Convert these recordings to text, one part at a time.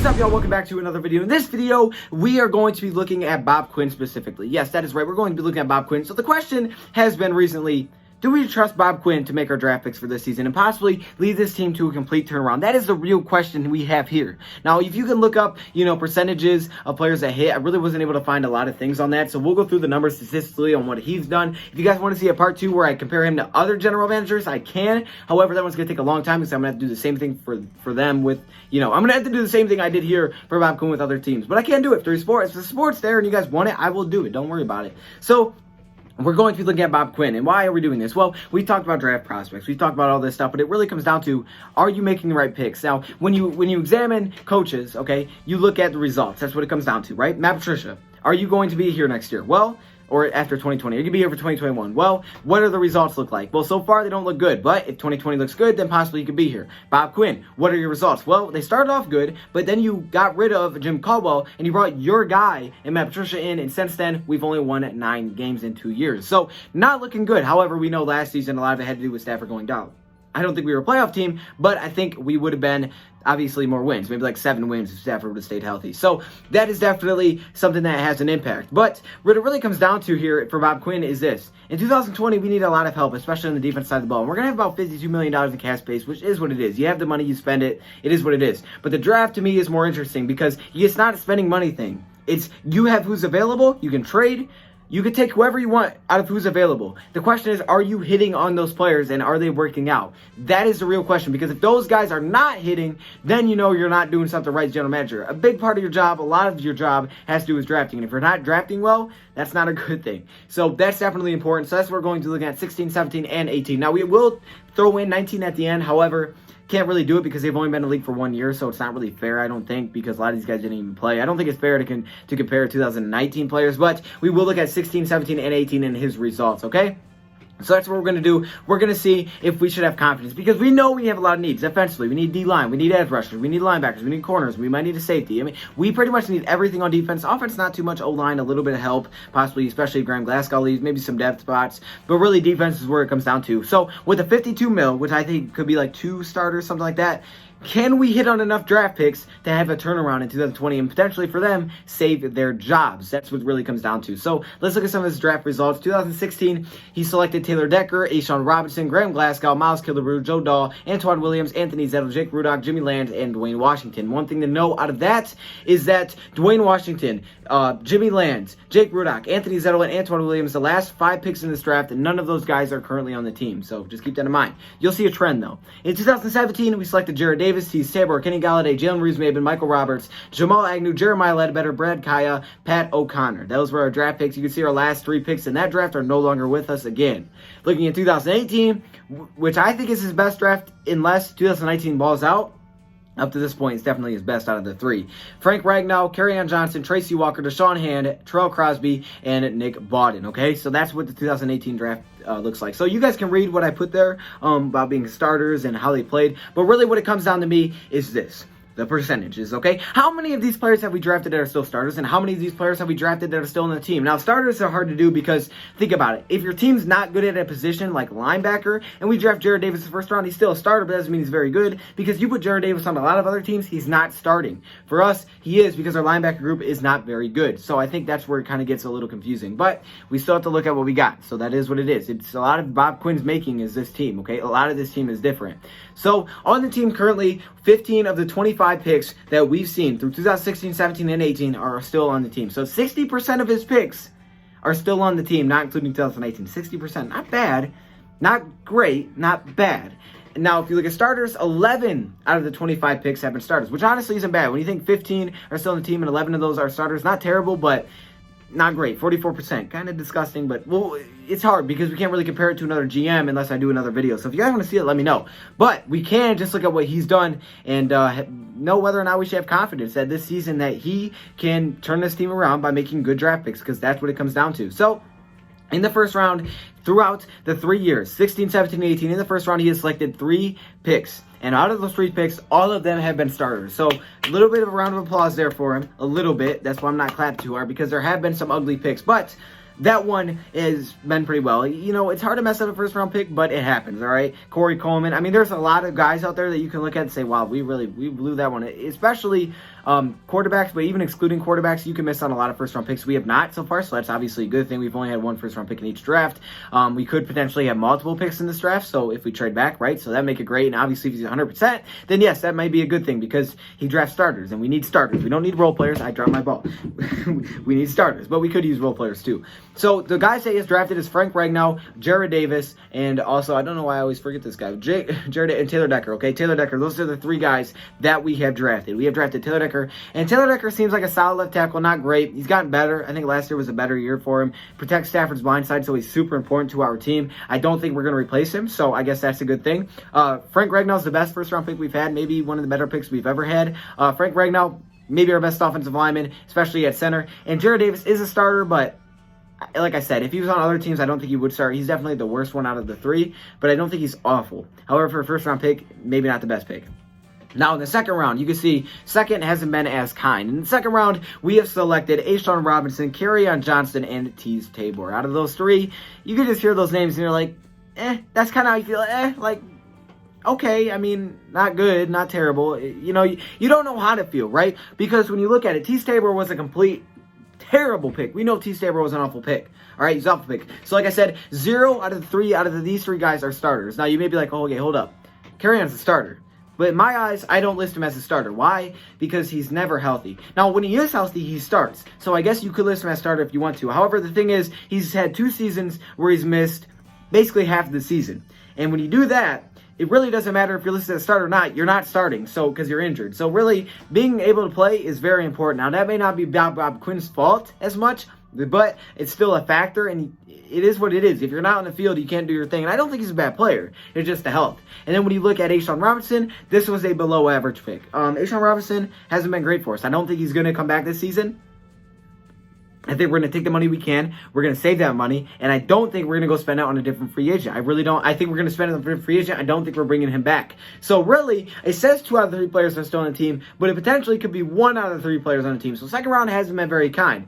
up, y'all? Welcome back to another video. In this video, we are going to be looking at Bob Quinn specifically. Yes, that is right. We're going to be looking at Bob Quinn. So the question has been recently, do we trust Bob Quinn to make our draft picks for this season and possibly lead this team to a complete turnaround? That is the real question we have here. Now, if you can look up, percentages of players that hit, I really wasn't able to find a lot of things on that. So we'll go through the numbers statistically on what he's done. If you guys want to see a part 2 where I compare him to other general managers, I can. However, that one's going to take a long time because I'm going to have to do the same thing for them with, I'm going to have to do the same thing I did here for Bob Quinn with other teams. But I can't do it through sports. If the sport's there and you guys want it, I will do it. Don't worry about it. So we're going to be looking at Bob Quinn. And why are we doing this? Well, we talked about draft prospects. We talked about all this stuff, but it really comes down to, are you making the right picks? Now, when you examine coaches, okay, you look at the results. That's what it comes down to, right? Matt Patricia, are you going to be here next year? Well, or after 2020, are you going to be here for 2021? Well, what do the results look like? Well, so far they don't look good, but if 2020 looks good, then possibly you could be here. Bob Quinn, what are your results? Well, they started off good, but then you got rid of Jim Caldwell and you brought your guy and Matt Patricia in, and since then we've only won 9 games in 2 years. So not looking good. However, we know last season a lot of it had to do with Stafford going down. I don't think we were a playoff team, but I think we would have been obviously more wins, maybe like 7 wins if Stafford would have stayed healthy. So that is definitely something that has an impact. But what it really comes down to here for Bob Quinn is this. In 2020, we need a lot of help, especially on the defense side of the ball. And we're going to have about $52 million in cap space, which is what it is. You have the money, you spend it. It is what it is. But the draft to me is more interesting because it's not a spending money thing. It's you have who's available, you can trade. You can take whoever you want out of who's available. The question is, are you hitting on those players and are they working out? That is the real question, because if those guys are not hitting, then you're not doing something right as general manager. A big part of your job, a lot of your job has to do with drafting. And if you're not drafting well, that's not a good thing. So that's definitely important. So that's what we're going to look at 16, 17, and 18. Now we will throw in 19 at the end. However, can't really do it because they've only been in the league for 1 year, so it's not really fair, I don't think, because a lot of these guys didn't even play. I don't think it's fair to compare 2019 players, but we will look at 16, 17, and 18 in his results, okay? So that's what we're going to do. We're going to see if we should have confidence, because we know we have a lot of needs. Defensively, we need D-line, we need edge rushers, we need linebackers, we need corners, we might need a safety. I mean, we pretty much need everything on defense. Offense, not too much. O-line, a little bit of help, possibly, especially if Graham Glasgow leaves, maybe some depth spots. But really, defense is where it comes down to. So with a 52 mil, which I think could be like 2 starters, something like that, can we hit on enough draft picks to have a turnaround in 2020 and potentially for them save their jobs? That's what really comes down to. So let's look at some of his draft results. 2016, he selected Taylor Decker, A'Shawn Robinson, Graham Glasgow, Miles Killebrew, Joe Dahl, Antoine Williams, Anthony Zettel, Jake Rudock, Jimmy Land, and Dwayne Washington. One thing to know out of that is that Dwayne Washington, Jimmy Land, Jake Rudock, Anthony Zettel, and Antoine Williams, the last 5 picks in this draft, and none of those guys are currently on the team. So just keep that in mind. You'll see a trend, though. In 2017, we selected Jared Davis, Tease Tabor, Kenny Galladay, Jalen Reeves-Maben, Michael Roberts, Jamal Agnew, Jeremiah Ledbetter, Brad Kaya, Pat O'Connor. Those were our draft picks. You can see our last 3 picks in that draft are no longer with us again. Looking at 2018, which I think is his best draft unless 2019 balls out. Up to this point, it's definitely his best out of the 3. Frank Ragnow, Kerryon Johnson, Tracy Walker, Deshaun Hand, Terrell Crosby, and Nick Bawden, okay? So that's what the 2018 draft looks like. So you guys can read what I put there about being starters and how they played. But really what it comes down to me is this. The percentages, okay? How many of these players have we drafted that are still starters, and how many of these players have we drafted that are still on the team? Now, starters are hard to do because, think about it. If your team's not good at a position like linebacker, and we draft Jared Davis in the first round, he's still a starter, but that doesn't mean he's very good, because you put Jared Davis on a lot of other teams, he's not starting. For us, he is, because our linebacker group is not very good. So I think that's where it kind of gets a little confusing. But we still have to look at what we got. So that is what it is. It's a lot of Bob Quinn's making is this team, okay? A lot of this team is different. So on the team currently, 15 of the 25 picks that we've seen through 2016, 17, and 18 are still on the team. So 60% of his picks are still on the team, not including 2018. 60%, not bad, not great, not bad. Now, if you look at starters, 11 out of the 25 picks have been starters, which honestly isn't bad. When you think 15 are still on the team and 11 of those are starters, not terrible, but not great. 44%, kind of disgusting, but well, it's hard because we can't really compare it to another GM unless I do another video. So if you guys want to see it, let me know. But we can just look at what he's done and know whether or not we should have confidence that this season that he can turn this team around by making good draft picks, because that's what it comes down to. So in the first round, throughout the 3 years, 16, 17, 18, in the first round, he has selected 3 picks. And out of those 3 picks, all of them have been starters. So a little bit of a round of applause there for him. A little bit. That's why I'm not clapping too hard, because there have been some ugly picks. But that one has been pretty well. It's hard to mess up a first-round pick, but it happens, all right? Corey Coleman. I mean, there's a lot of guys out there that you can look at and say, wow, we blew that one. Especially Quarterbacks, but even excluding quarterbacks, you can miss on a lot of first-round picks. We have not so far, so that's obviously a good thing. We've only had one first-round pick in each draft. We could potentially have multiple picks in this draft, so if we trade back, right, so that make it great. And obviously, if he's 100%, then yes, that might be a good thing because he drafts starters, and we need starters. We don't need role players. I dropped my ball. We need starters, but we could use role players too. So the guys that he has drafted is Frank Ragnow, Jared Davis, and also, I don't know why I always forget this guy, Jared and Taylor Decker, okay? Taylor Decker, those are the three guys that we have drafted. We have drafted Taylor Decker, and Taylor Decker seems like a solid left tackle, not great. He's gotten better. I think last year was a better year for him. Protects Stafford's blind side, so he's super important to our team. I don't think we're going to replace him, so I guess that's a good thing. Frank Ragnow's the best first-round pick we've had, maybe one of the better picks we've ever had. Frank Ragnow, maybe our best offensive lineman, especially at center. And Jared Davis is a starter, but like I said, if he was on other teams, I don't think he would start. He's definitely the worst one out of the three, but I don't think he's awful. However, for a first-round pick, maybe not the best pick. Now, in the second round, you can see second hasn't been as kind. In the second round, we have selected A'Shawn Robinson, Kerryon Johnson, and Teez Tabor. Out of those three, you can just hear those names and you're like, that's kind of how you feel. Like, okay, I mean, not good, not terrible. You know, you don't know how to feel, right? Because when you look at it, Teez Tabor was a complete terrible pick. We know Teez Tabor was an awful pick. All right, he's an awful pick. So like I said, 0 out of these three guys are starters. Now, you may be like, oh, okay, hold up. Kerryon's a starter. But in my eyes, I don't list him as a starter. Why? Because he's never healthy. Now, when he is healthy, he starts. So I guess you could list him as starter if you want to. However, the thing is, he's had 2 seasons where he's missed basically half the season. And when you do that, it really doesn't matter if you're listed as a starter or not. You're not starting, so because you're injured. So really, being able to play is very important. Now, that may not be Bob Quinn's fault as much, but it's still a factor, and it is what it is. If you're not on the field, you can't do your thing. And I don't think he's a bad player. It's just the health. And then when you look at A'Shawn Robinson, this was a below-average pick. A'Shawn Robinson hasn't been great for us. I don't think he's going to come back this season. I think we're going to take the money we can. We're going to save that money. And I don't think we're going to go spend it on a different free agent. I really don't. I think we're going to spend it on a different free agent. I don't think we're bringing him back. So really, it says 2 out of the 3 players are still on the team, but it potentially could be 1 out of the 3 players on the team. So second round hasn't been very kind.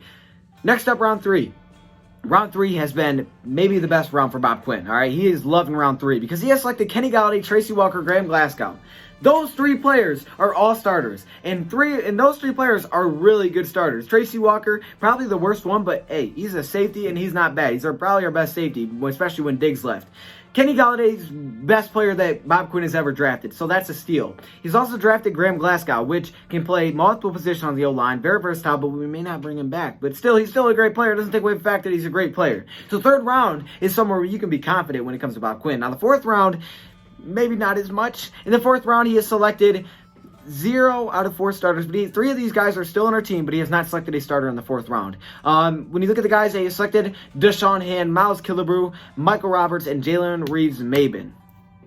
Next up, round 3. Round 3 has been maybe the best round for Bob Quinn. All right, he is loving round 3 because he has selected Kenny Golladay, Tracy Walker, Graham Glasgow. Those 3 players are all starters, and those 3 players are really good starters. Tracy Walker, probably the worst one, but hey, he's a safety and he's not bad. He's probably our best safety, especially when Diggs left. Kenny Galladay's best player that Bob Quinn has ever drafted, so that's a steal. He's also drafted Graham Glasgow, which can play multiple positions on the O-line, very versatile, but we may not bring him back. But still, he's still a great player. It doesn't take away the fact that he's a great player. So third round is somewhere where you can be confident when it comes to Bob Quinn. Now the fourth round, maybe not as much. In the fourth round, he has selected 0 out of 4 starters, but 3 of these guys are still on our team, but he has not selected a starter in the fourth round. When you look at the guys, he selected Deshaun Hand, Miles Killebrew, Michael Roberts, and Jalen Reeves-Maybin.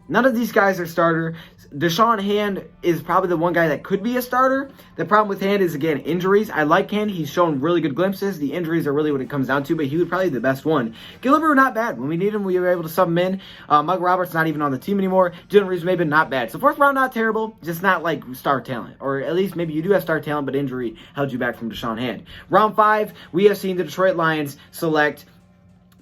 None of these guys are starter. Deshaun Hand is probably the one guy that could be a starter. The problem with Hand is, again, injuries. I like Hand. He's shown really good glimpses. The injuries are really what it comes down to, but he was probably the best one. Killebrew, not bad. When we need him, we were able to sub him in. Michael Roberts, not even on the team anymore. Jalen Reeves-Maybin, not bad. So fourth round, not terrible. Just not like star talent. Or at least maybe you do have star talent, but injury held you back from Deshaun Hand. Round 5, we have seen the Detroit Lions select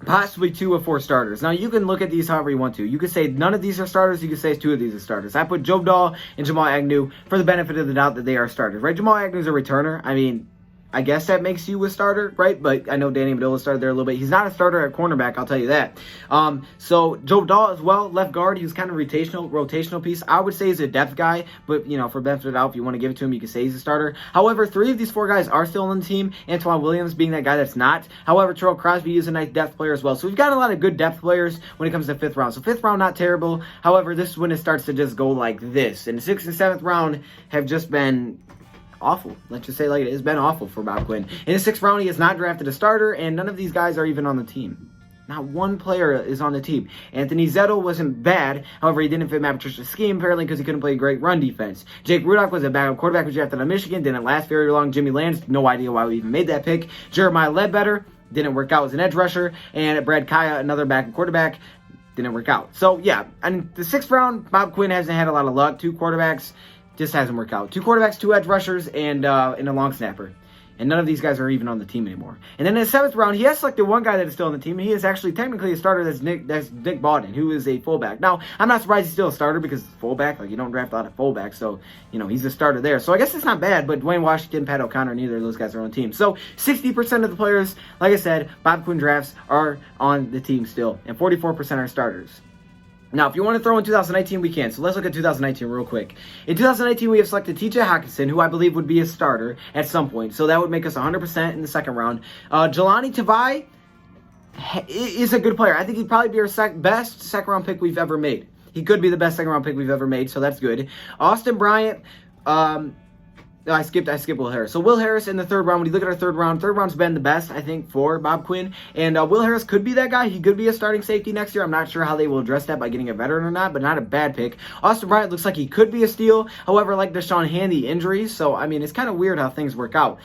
possibly 2 of 4 starters. Now, you can look at these however you want to. You could say none of these are starters. You could say 2 of these are starters. I put Joe Dahl and Jamal Agnew for the benefit of the doubt that they are starters, right? Jamal Agnew's a returner. I mean, I guess that makes you a starter, right? But I know Danny Amendola started there a little bit. He's not a starter at cornerback, I'll tell you that. So Joe Dahl as well, left guard. He was kind of rotational piece. I would say he's a depth guy, but, you know, for benefit of the doubt, if you want to give it to him, you can say he's a starter. However, 3 of these 4 guys are still on the team. Antoine Williams being that guy that's not. However, Terrell Crosby is a nice depth player as well. So we've got a lot of good depth players when it comes to 5th round. So 5th round, not terrible. However, this is when it starts to just go like this. And the 6th and 7th round have just been awful. Let's just say like it has been awful for Bob Quinn. In the 6th round, he has not drafted a starter, and none of these guys are even on the team. Not one player is on the team. Anthony Zettel wasn't bad. However, he didn't fit Matt Patricia's scheme, apparently, because he couldn't play great run defense. Jake Rudock was a backup quarterback who drafted out of Michigan. Didn't last very long. Jimmy Lance, no idea why we even made that pick. Jeremiah Ledbetter didn't work out as an edge rusher. And Brad Kaya, another backup quarterback, didn't work out. So, yeah, and the 6th round, Bob Quinn hasn't had a lot of luck. 2 quarterbacks. Just hasn't worked out. 2 quarterbacks, 2 edge rushers, and a long snapper. And none of these guys are even on the team anymore. And then in the 7th round, he has selected one guy that is still on the team, and he is actually technically a starter. That's Nick Bawden, who is a fullback. Now, I'm not surprised he's still a starter because it's fullback. Like, you don't draft a lot of fullbacks, so, you know, he's a starter there. So I guess it's not bad, but Dwayne Washington, Pat O'Connor, neither of those guys are on the team. So 60% of the players, like I said, Bob Quinn drafts are on the team still, and 44% are starters. Now, if you want to throw in 2019, we can. So let's look at 2019 real quick. In 2019, we have selected TJ Hawkinson, who I believe would be a starter at some point. So that would make us 100% in the 2nd round. Jelani Tavai is a good player. I think he'd probably be our best 2nd round pick we've ever made. He could be the best 2nd round pick we've ever made, so that's good. Austin Bryant, no, I skipped Will Harris. So Will Harris in the 3rd round. When you look at our 3rd round's been the best, I think, for Bob Quinn. And Will Harris could be that guy. He could be a starting safety next year. I'm not sure how they will address that by getting a veteran or not, but not a bad pick. Austin Bryant looks like he could be a steal. However, like Deshaun Handy, injuries. So, I mean, it's kind of weird how things work out.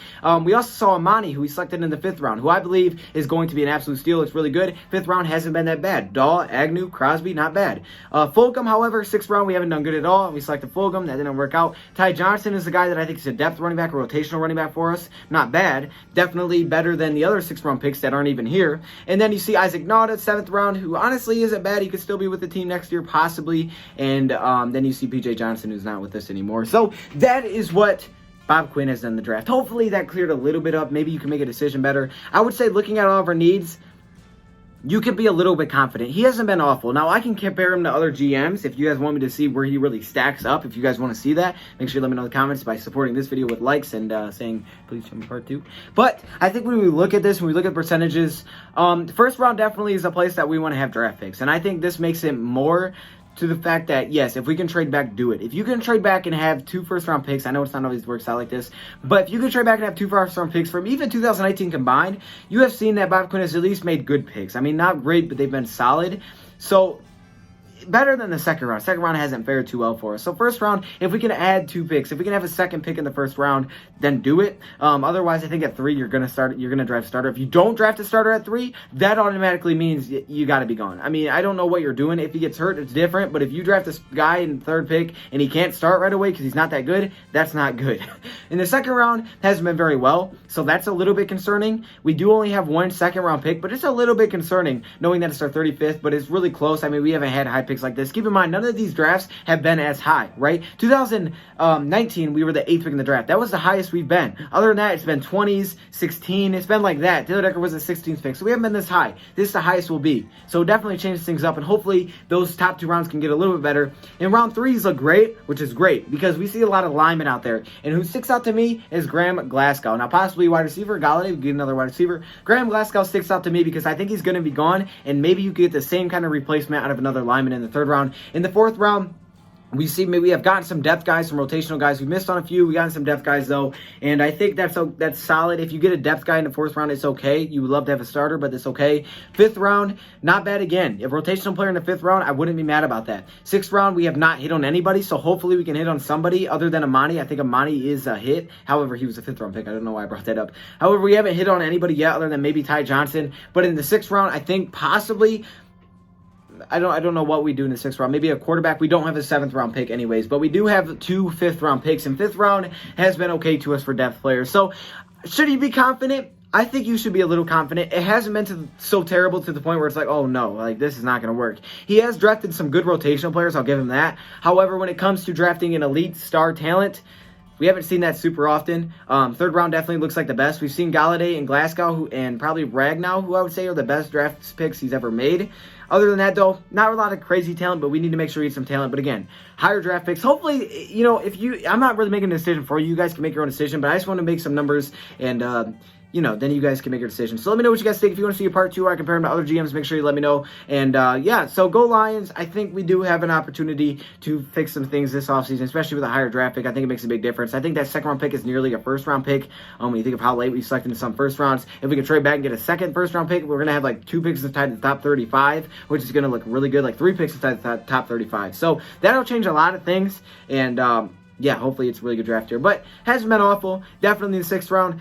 We also saw Amani, who we selected in the 5th round, who I believe is going to be an absolute steal. It's really good. 5th round hasn't been that bad. Dahl, Agnew, Crosby, not bad. Fulgham, however, 6th round, we haven't done good at all. We selected Fulgham. That didn't work out. Ty Johnson is the guy that I think is a depth running back, rotational running back for us. Not bad. Definitely better than the other 6th round picks that aren't even here. And then you see Isaac Nauta, 7th round, who honestly isn't bad. He could still be with the team next year, possibly. And then you see PJ Johnson, who's not with us anymore. So that is what Bob Quinn has done in the draft. Hopefully that cleared a little bit up. Maybe you can make a decision better. I would say, looking at all of our needs, you can be a little bit confident. He hasn't been awful. Now, I can compare him to other GMs if you guys want me to see where he really stacks up. If you guys want to see that, make sure you let me know in the comments by supporting this video with likes and saying, please show me part 2. But I think when we look at this, when we look at percentages, the 1st round definitely is a place that we want to have draft picks. And I think this makes it more to the fact that, yes, if we can trade back, do it. If you can trade back and have 2 first-round picks, I know it's not always works out like this, but if you can trade back and have 2 first-round picks from even 2019 combined, you have seen that Bob Quinn has at least made good picks. I mean, not great, but they've been solid. So better than the 2nd round. 2nd round hasn't fared too well for us. So 1st round, if we can add 2 picks, if we can have a 2nd pick in the 1st round, then do it. Otherwise, I think at 3, you're gonna draft starter. If you don't draft a starter at 3, that automatically means you got to be gone. I mean, I don't know what you're doing. If he gets hurt, it's different. But if you draft this guy in 3rd pick and he can't start right away because he's not that good, that's not good. In the 2nd round, hasn't been very well, so that's a little bit concerning. We do only have 1 2nd round pick, but it's a little bit concerning knowing that it's our 35th, but it's really close. I mean, we haven't had high picks like this. Keep in mind, none of these drafts have been as high, right? 2019, we were the 8th pick in the draft. That was the highest we've been. Other than that, it's been 20s, 16. It's been like that. Taylor Decker was the 16th pick, so we haven't been this high. This is the highest we'll be. So definitely changes things up, and hopefully those top 2 rounds can get a little bit better. And round 3s look great, which is great, because we see a lot of linemen out there. And who sticks out to me is Graham Glasgow. Now, possibly wide receiver. Galladay would get another wide receiver. Graham Glasgow sticks out to me because I think he's going to be gone, and maybe you get the same kind of replacement out of another lineman in the 3rd round. In the 4th round, we see maybe we have gotten some depth guys, some rotational guys. We missed on a few. We gotten some depth guys, though, and I think that's solid. If you get a depth guy in the 4th round, it's okay. You would love to have a starter, but it's okay. 5th round, not bad again. If rotational player in the 5th round, I wouldn't be mad about that. 6th round, we have not hit on anybody, so hopefully we can hit on somebody other than Amani. I think Amani is a hit. However, he was a 5th round pick. I don't know why I brought that up. However, we haven't hit on anybody yet other than maybe Ty Johnson. But in the 6th round, I think possibly, I don't know what we do in the 6th round. Maybe a quarterback. We don't have a 7th round pick anyways, but we do have 2 5th round picks, and 5th round has been okay to us for depth players. So should he be confident? I think you should be a little confident. It hasn't been so terrible to the point where it's like, oh no, like this is not going to work. He has drafted some good rotational players. I'll give him that. However, when it comes to drafting an elite star talent, we haven't seen that super often. 3rd round definitely looks like the best. We've seen Galladay and Glasgow and probably Ragnow, who I would say are the best draft picks he's ever made. Other than that, though, not a lot of crazy talent, but we need to make sure we get some talent. But again, higher draft picks. Hopefully, you know, I'm not really making a decision for you. You guys can make your own decision, but I just want to make some numbers and, you know, then you guys can make your decision. So let me know what you guys think. If you want to see a part 2 where I compare them to other GMs, make sure you let me know. And, yeah, so go Lions. I think we do have an opportunity to fix some things this offseason, especially with a higher draft pick. I think it makes a big difference. I think that 2nd round pick is nearly a 1st round pick. When you think of how late we selected in some 1st rounds. If we can trade back and get a 2nd 1st round pick, we're going to have like 2 picks inside the top 35, which is going to look really good, like 3 picks inside the top 35. So that'll change a lot of things. And, yeah, hopefully it's a really good draft here. But hasn't been awful. Definitely in the 6th round.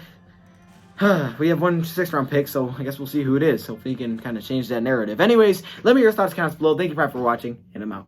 We have 1 6th round pick, so I guess we'll see who it is. Hopefully you can kind of change that narrative. Anyways, let me know your thoughts, comments below. Thank you for watching, and I'm out.